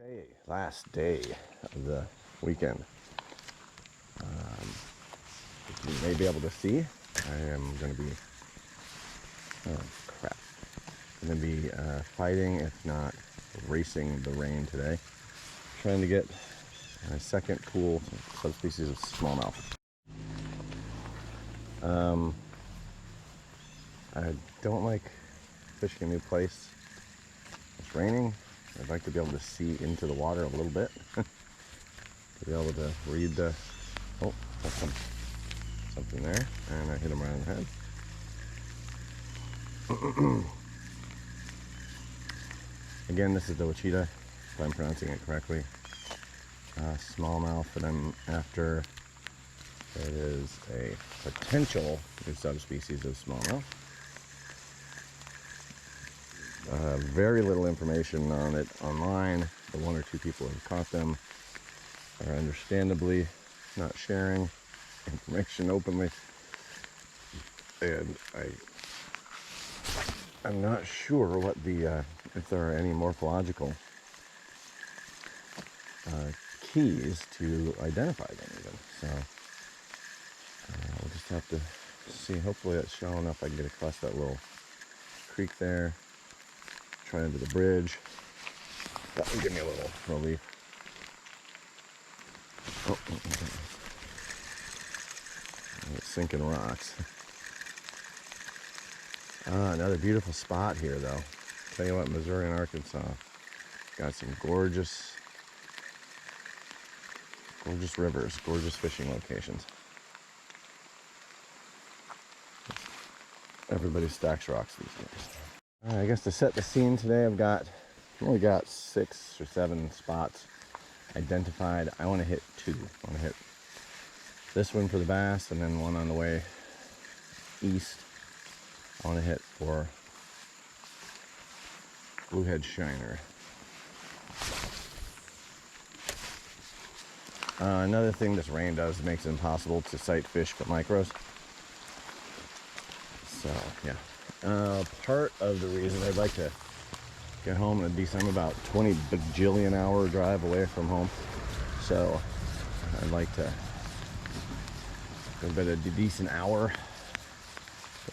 Okay, last day of the weekend. As you may be able to see, I am going to be, going to be fighting, if not racing the rain today. Trying to get my second cool subspecies of smallmouth. I don't like fishing a new place. It's raining. I'd like to be able to see into the water a little bit. To be able to read the... Oh, that's something there. And I hit him right in the head. Again, this is the Ouachita, if I'm pronouncing it correctly. Smallmouth that I'm after. It is a potential new subspecies of smallmouth. Very little information on it online. The one or two people who have caught them are understandably not sharing information openly, and I'm not sure what the if there are any morphological keys to identify them even. So we'll just have to see. Hopefully that's shallow enough I can get across that little creek there. Try into the bridge. That will give me a little relief. Oh, it's sinking rocks. Another beautiful spot here, though. Tell you what, Missouri and Arkansas got some gorgeous rivers, gorgeous fishing locations. Everybody stacks rocks these days. I guess to set the scene today, I've only got 6 or 7 spots identified. I want to hit 2. I want to hit this one for the bass, and then one on the way east I want to hit for bluehead shiner. Another thing this rain does, it makes it impossible to sight fish but micros. So yeah. Part of the reason I'd like to get home in a decent, I'm about 20 bajillion hour drive away from home, so I'd like to go to bed a decent hour.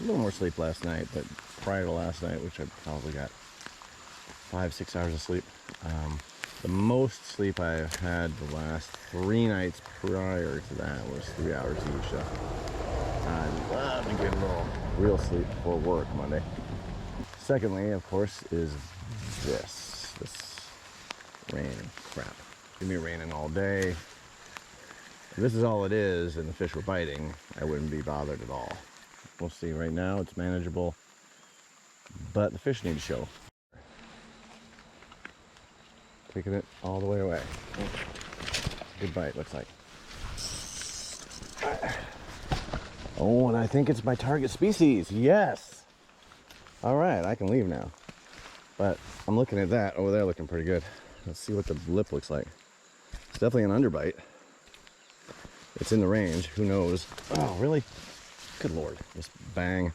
A little more sleep last night, but prior to last night, which I probably got 5-6 hours of sleep, the most sleep I had the last 3 nights prior to that was 3 hours each. So I'd love to get a little real sleep before work Monday. Secondly, of course, is this rain crap. It's gonna be raining all day. If this is all it is and the fish were biting, I wouldn't be bothered at all. We'll see. Right now it's manageable, but the fish need to show. Taking it all the way away. Good bite, looks like. Oh, and I think it's my target species. Yes. All right, I can leave now. But I'm looking at that over there, looking pretty good. Let's see what the lip looks like. It's definitely an underbite. It's in the range. Who knows? Oh, really? Good Lord. Just bang.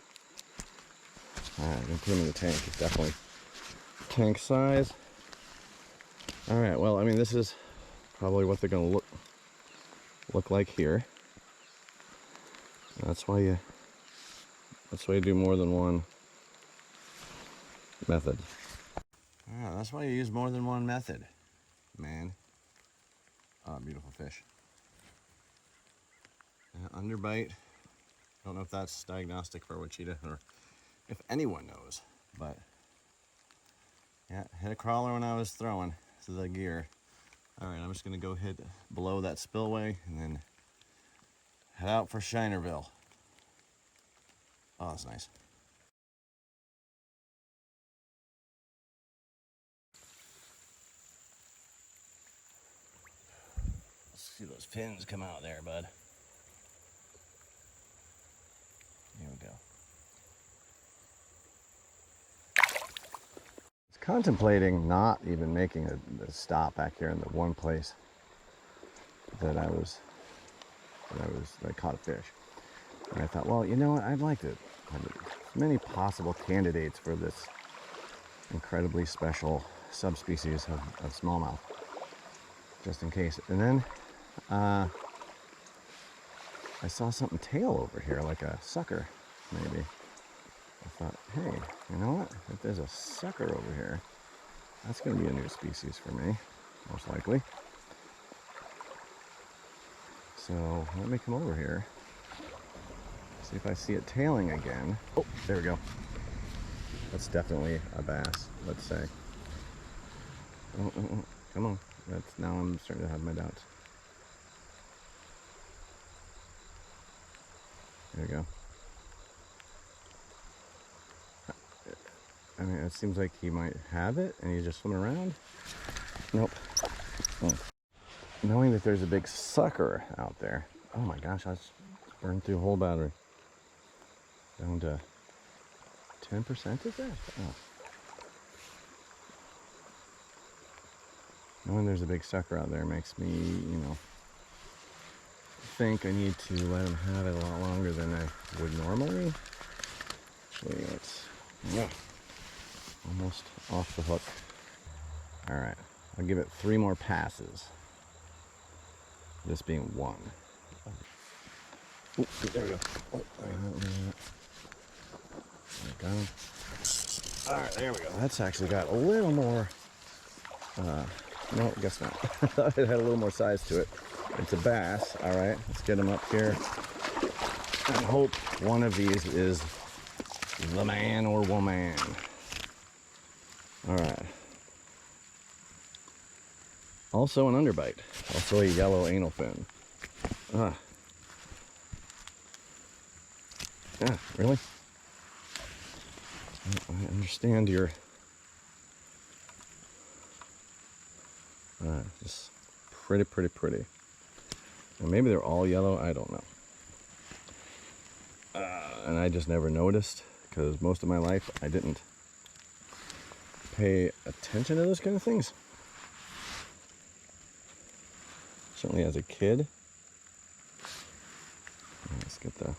All right, I'm gonna put him in the tank. It's definitely tank size. All right. Well, I mean, this is probably what they're gonna look like here. That's why you do more than one method. Yeah, that's why you use more than one method, man. Oh, beautiful fish. Underbite. I don't know if that's diagnostic for Ouachita or if anyone knows, but yeah, hit a crawler when I was throwing to the gear. All right, I'm just gonna go hit below that spillway and then head out for Shinerville. Oh, that's nice. Let's see those fins come out there, bud. Here we go. I was contemplating not even making a stop back here in the one place that I caught a fish. And I thought, well, you know what? I'd like to have as many possible candidates for this incredibly special subspecies of smallmouth. just in case. And then I saw something tail over here, like a sucker, maybe. I thought, hey, you know what? If there's a sucker over here, that's going to be a new species for me, most likely. So let me come over here, see if I see it tailing again. Oh, there we go. That's definitely a bass, let's say. Oh, oh, oh. Come on. That's, now I'm starting to have my doubts. There we go. I mean, it seems like he might have it and he's just swimming around. Nope. Oh. Knowing that there's a big sucker out there. Oh my gosh, I just burned through a whole battery. Down to 10% of that? Oh. Knowing there's a big sucker out there makes me, you know, think I need to let him have it a lot longer than I would normally. Actually, it's almost off the hook. All right, I'll give it 3 more passes. This being 1. Ooh, there we go. Oh, got him. All right, there we go. That's actually got a little more. No, guess not. I thought it had a little more size to it. It's a bass. All right, let's get him up here. I hope one of these is the man or woman. All right. Also an underbite. Also a yellow anal fin. Ah. Yeah, really? I understand your... just pretty. And maybe they're all yellow, I don't know. And I just never noticed, because most of my life I didn't pay attention to those kind of things. Certainly as a kid. Let's get the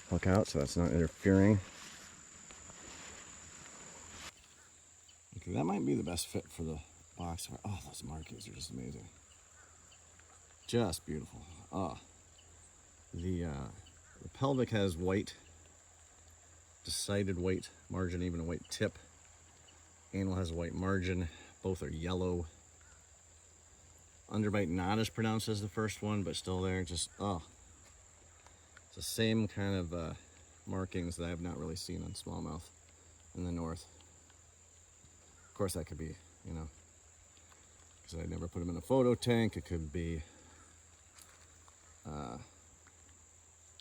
hook out so that's not interfering. Okay, that might be the best fit for the box. Oh, those markings are just amazing. Just beautiful. Ah, the pelvic has white, decided white margin, even a white tip. Anal has a white margin. Both are yellow. Underbite not as pronounced as the first one, but still there. Just, oh. It's the same kind of markings that I have not really seen on smallmouth in the north. Of course, that could be, you know, because I never put them in a photo tank. It could be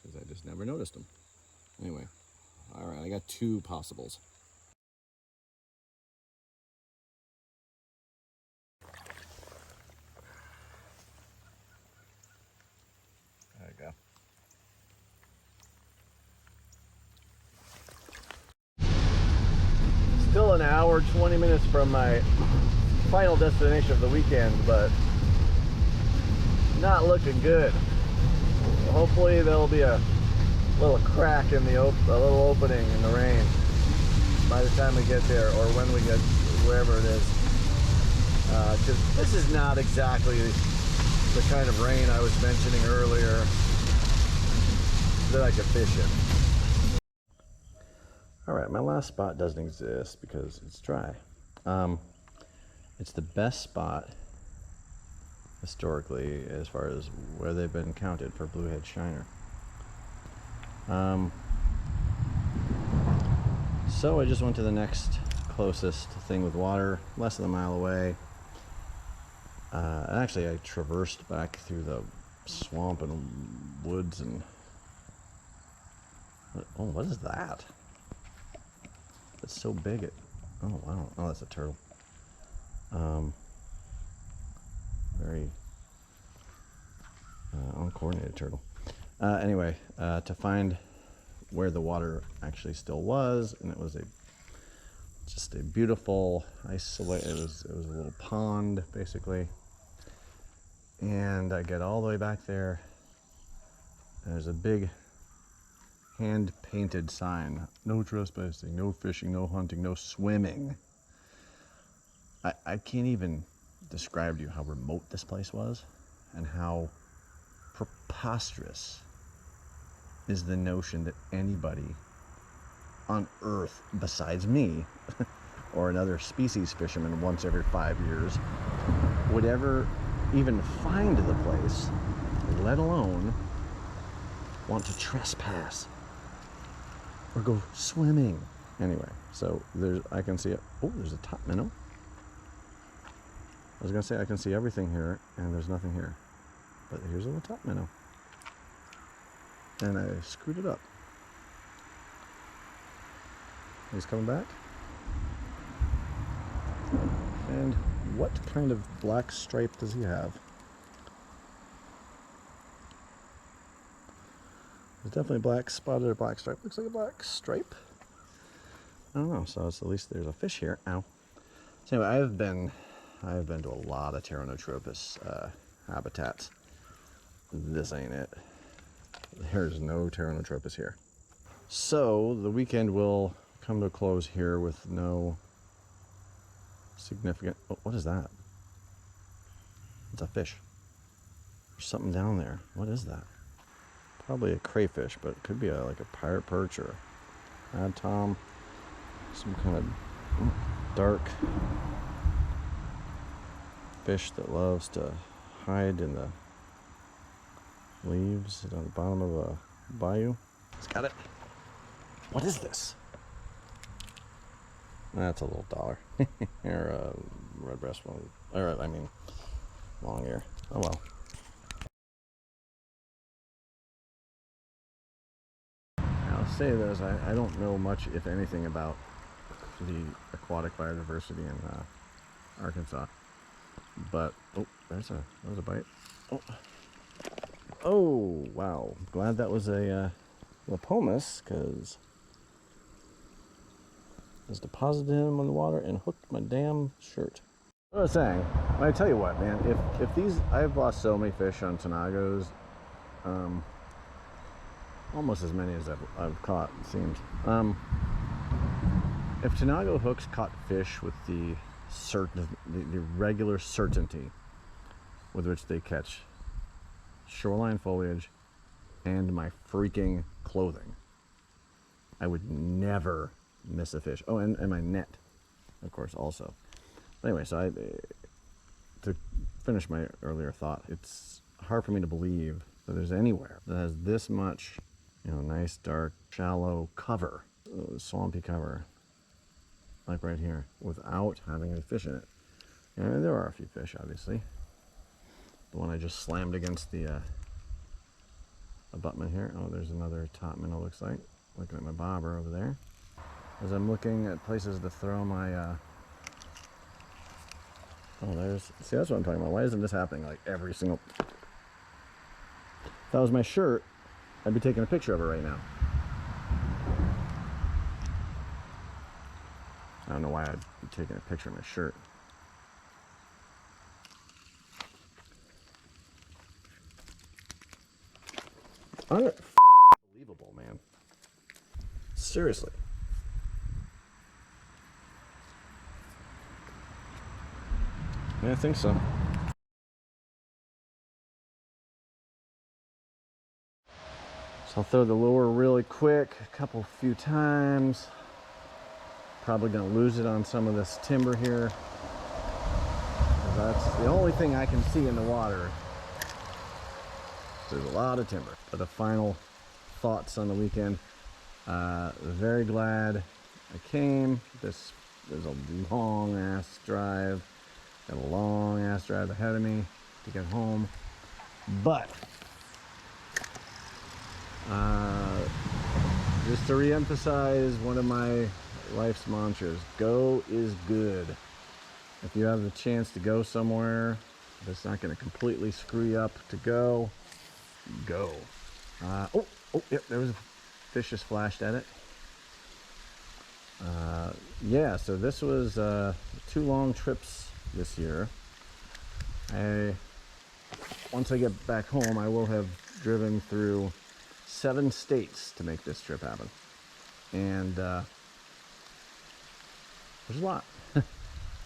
because I just never noticed them. Anyway, all right, I got 2 possibles. There you go. Still an hour, 20 minutes from my final destination of the weekend, but not looking good. Hopefully there'll be a little crack in the a little opening in the rain by the time we get there, or when we get wherever it is. Because this is not exactly the kind of rain I was mentioning earlier that I could fish in. All right, my last spot doesn't exist because it's dry. It's the best spot historically as far as where they've been counted for bluehead shiner. So I just went to the next closest thing with water, less than a mile away. And actually I traversed back through the swamp and woods and... Oh, what is that? It's so big it... Oh wow, oh that's a turtle. Very uncoordinated turtle. Anyway, to find where the water actually still was, and it was just a beautiful isolate. It was a little pond basically, and I get all the way back there. And there's a big hand-painted sign: no trespassing, no fishing, no hunting, no swimming. I can't even described to you how remote this place was and how preposterous is the notion that anybody on Earth besides me or another species fisherman once every 5 years would ever even find the place, let alone want to trespass or go swimming. Anyway, so I can see it. Oh, there's a top minnow. I was gonna say I can see everything here, and there's nothing here. But here's a little top minnow. And I screwed it up. He's coming back. And what kind of black stripe does he have? There's definitely black spotted or black stripe. Looks like a black stripe. I don't know. So it's, at least there's a fish here. Ow. So anyway, I've been to a lot of Pteronotropus habitats. This ain't it. There's no Pteronotropus here. So the weekend will come to a close here with no significant. Oh, what is that? It's a fish. There's something down there. What is that? Probably a crayfish, but it could be like a pirate perch or a tom. Some kind of dark fish that loves to hide in the leaves on the bottom of a bayou. It's got it. What is this? That's a little dollar. Or a red breast one. Or, I mean, Longear. Oh well. I'll say this, I don't know much, if anything, about the aquatic biodiversity in Arkansas. But, oh, that was a bite. Oh, wow. Glad that was a Lepomis, because I was deposited him on the water and hooked my damn shirt. What I was saying, I tell you what, man, if these, I've lost so many fish on Tenagos, almost as many as I've caught, it seems. If Tenago hooks caught fish with the regular certainty with which they catch shoreline foliage and my freaking clothing, I would never miss a fish. Oh, and my net, of course, also. Anyway, so to finish my earlier thought, it's hard for me to believe that there's anywhere that has this much, nice, dark, shallow cover, swampy cover, like right here, without having any fish in it. And there are a few fish, obviously. The one I just slammed against the abutment here. Oh, there's another top minnow, looks like. Looking at my bobber over there. As I'm looking at places to throw my, oh, see, that's what I'm talking about. Why isn't this happening like every single... If that was my shirt, I'd be taking a picture of it right now. I don't know why I'd be taking a picture of my shirt. Unbelievable, man. Seriously. Yeah, I think so. So I'll throw the lure really quick, a few times. Probably gonna lose it on some of this timber here. That's the only thing I can see in the water. There's a lot of timber. But the final thoughts on the weekend. Very glad I came. There's a long ass drive. Got a long ass drive ahead of me to get home. But just to re-emphasize one of my life's mantras, go is good. If you have the chance to go somewhere that's not going to completely screw you up to go. Oh, yep, there was a fish just flashed at it. Yeah, so this was 2 long trips this year. Once I get back home, I will have driven through 7 states to make this trip happen. And there's a lot.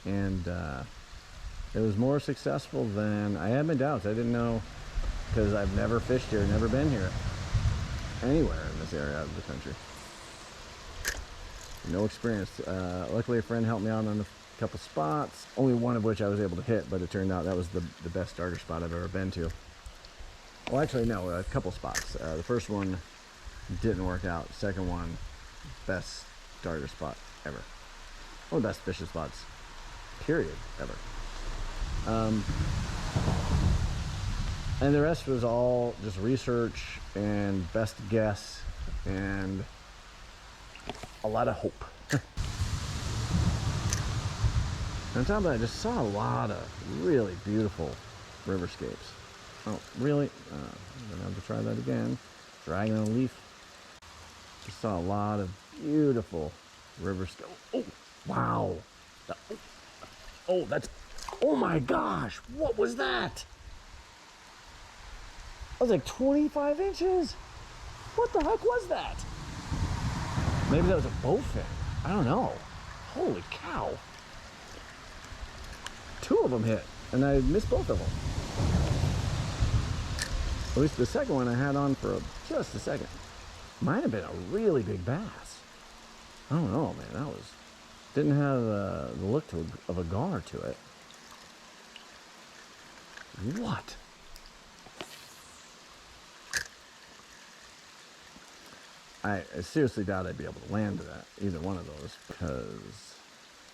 And It was more successful than I had my doubts. I didn't know, because I've never fished here, never been here anywhere in this area of the country. No experience. Luckily, a friend helped me out on a couple spots, only one of which I was able to hit, but it turned out that was the best darter spot I've ever been to. Well, actually, no, a couple spots. The first one didn't work out. Second one, best darter spot ever. One of the best fishing spots, period, ever. And the rest was all just research and best guess and a lot of hope. And on top of that, I just saw a lot of really beautiful riverscapes. Oh, really? I'm gonna have to try that again. Dragging a leaf. Just saw a lot of beautiful riverscapes. Oh, wow. Oh, that's, oh my gosh, what was that? That was like 25 inches. What the heck was that? Maybe that was a bowfin. I don't know. Holy cow. Two of them hit, and I missed both of them. At least the second one I had on for just a second. Might have been a really big bass. I don't know, man. That was, didn't have the look of a gar to it. What? I seriously doubt I'd be able to land that, either one of those, because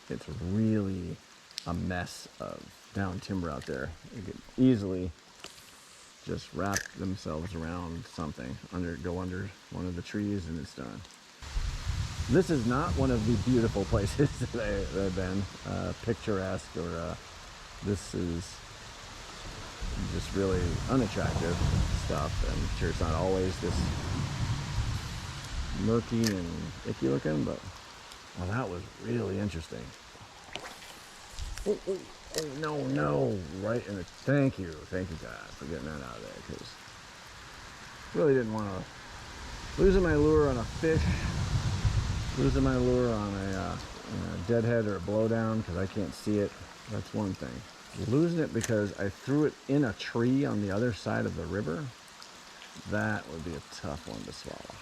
it's really a mess of down timber out there. You could easily just wrap themselves around something, go under one of the trees, and it's done. This is not one of the beautiful places that I've been, picturesque, or this is just really unattractive stuff. I'm sure it's not always this murky and icky looking, but well, that was really interesting. Oh, no, right in the, thank you God for getting that out of there, because really didn't want to, losing my lure on a fish, losing my lure on a deadhead or a blowdown because I can't see it, that's one thing. Losing it because I threw it in a tree on the other side of the river, that would be a tough one to swallow.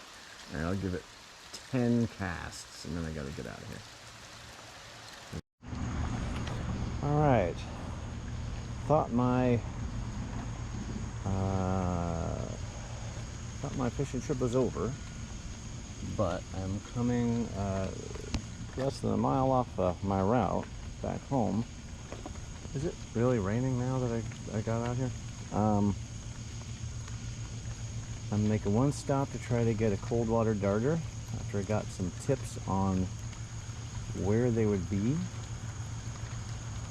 And I'll give it 10 casts, and then I gotta get out of here. All right, thought my fishing trip was over, but I'm coming less than a mile off my route back home. Is it really raining now that I got out here? I'm making one stop to try to get a cold water darter after I got some tips on where they would be,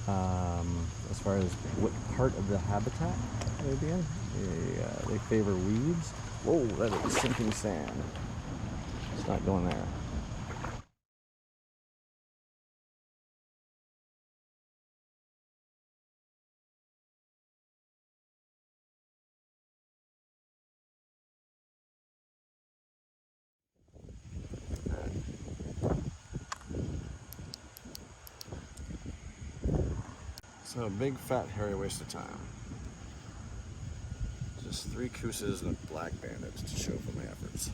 as far as what part of the habitat they'd be in. They favor weeds. Whoa, that is sinking sand. It's not going there. So a big fat hairy waste of time. Just 3 Cousas and a Blackbanded to show for my efforts.